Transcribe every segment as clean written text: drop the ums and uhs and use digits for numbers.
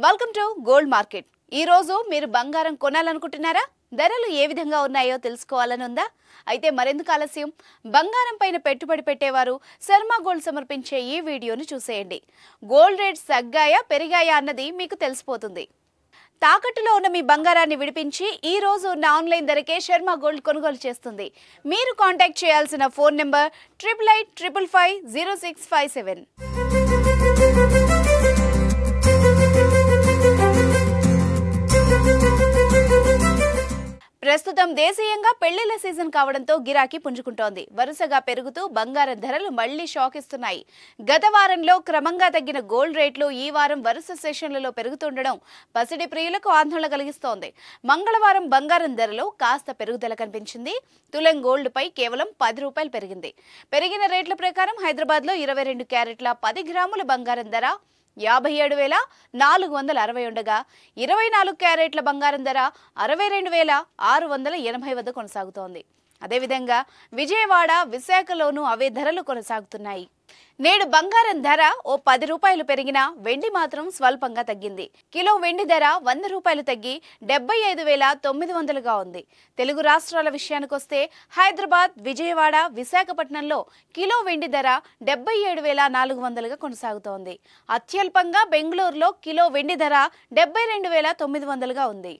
Welcome to gold market. ఈ రోజు మీరు బంగారం కొనాలనుకుంటున్నారా? ధరలు ఏ విధంగా ఉన్నాయో తెలుసుకోవాలని ఉందా? అయితే మరెందుకు ఆలస్యం? బంగారం పైన పెట్టుబడి పెట్టేవారు శర్మ గోల్డ్ సమర్పించే ఈ వీడియోను చూసేయండి. గోల్డ్ రేట్స్ తగ్గాయా పెరిగాయా అన్నది మీకు తెలిసిపోతుంది. తాకట్టులో ఉన్న మీ బంగారాన్ని విడిపించి ఈ రోజు ఉన్న ఆన్లైన్ ధరకే శర్మ గోల్డ్ కొనుగోలు చేస్తుంది. మీరు కాంటాక్ట్ చేయాల్సిన ఫోన్ నెంబర్ 8855550657. ప్రస్తుతం దేశీయంగా పెళ్లిళ్ల సీజన్ కావడంతో గిరాకీ పుంజుకుంటోంది. వరుసగా పెరుగుతూ బంగారం ధరలు మళ్లీ షాక్ ఇస్తున్నాయి. గత వారంలో క్రమంగా తగ్గిన గోల్డ్ రేట్లు ఈ వారం వరుస సెషన్లలో పెరుగుతుండడం పసిడి ప్రియులకు ఆందోళన కలిగిస్తోంది. మంగళవారం బంగారం ధరలో కాస్త పెరుగుదల కనిపించింది. తులం గోల్డ్ పై కేవలం 10 రూపాయలు పెరిగింది. పెరిగిన రేట్ల ప్రకారం హైదరాబాద్ లో 22 క్యారెట్ల 10 గ్రాముల బంగారం ధర 57,460 ఉండగా 24 క్యారెట్ల బంగారం ధర 62,680 వద్ద కొనసాగుతోంది. అదేవిధంగా విజయవాడ, విశాఖలోనూ అవే ధరలు కొనసాగుతున్నాయి. నేడు బంగారం ధర ఓ 10 రూపాయలు పెరిగినా వెండి మాత్రం స్వల్పంగా తగ్గింది. కిలో వెండి ధర 100 రూపాయలు తగ్గి 75,900గా ఉంది. తెలుగు రాష్ట్రాల విషయానికొస్తే హైదరాబాద్, విజయవాడ, విశాఖపట్నంలో కిలో వెండి ధర 77,400గా కొనసాగుతోంది. అత్యల్పంగా బెంగళూరులో కిలో వెండి ధర 72,900గా ఉంది.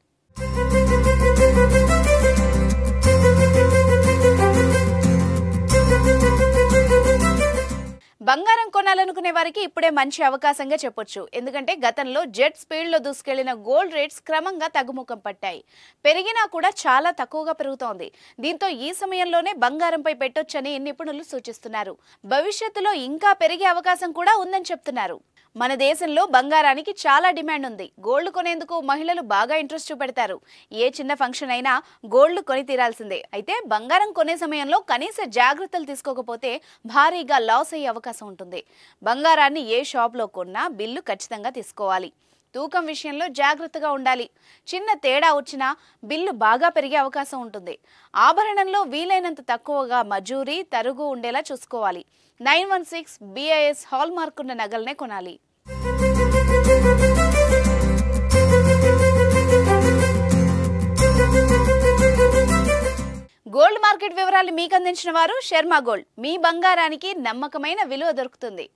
బంగారం కొనాలనుకునే వారికి ఇప్పుడే మంచి అవకాశంగా చెప్పొచ్చు. ఎందుకంటే గతంలో జెట్ స్పీడ్ లో దూసుకెళ్లిన గోల్డ్ రేట్స్ క్రమంగా తగ్గుముఖం పట్టాయి. పెరిగినా కూడా చాలా తక్కువగా పెరుగుతోంది. దీంతో ఈ సమయంలోనే బంగారంపై పెట్టొచ్చని నిపుణులు సూచిస్తున్నారు. భవిష్యత్తులో ఇంకా పెరిగే అవకాశం కూడా ఉందని చెప్తున్నారు. మన దేశంలో బంగారానికి చాలా డిమాండ్ ఉంది. గోల్డ్ కొనేందుకు మహిళలు బాగా ఇంట్రెస్ట్ చూపెడతారు. ఏ చిన్న ఫంక్షన్ అయినా గోల్డ్ కొని తీరాల్సిందే. అయితే బంగారం కొనే సమయంలో కనీస జాగ్రత్తలు తీసుకోకపోతే భారీగా లాస్ అయ్యే అవకాశం ఉంటుంది. బంగారాన్ని ఏ షాప్లో కొన్నా బిల్లు ఖచ్చితంగా తీసుకోవాలి. తూకం విషయంలో జాగ్రత్తగా ఉండాలి. చిన్న తేడా వచ్చినా బిల్లు బాగా పెరిగే అవకాశం ఉంటుంది. ఆభరణంలో వీలైనంత తక్కువగా మజూరీ, తరుగు ఉండేలా చూసుకోవాలి. 916 BIS హాల్ మార్క్ ఉన్న నగలనే కొనాలి. గోల్డ్ మార్కెట్ వివరాలు మీకు అందించిన వారు శర్మ గోల్డ్. మీ బంగారానికి నమ్మకమైన విలువ దొరుకుతుంది.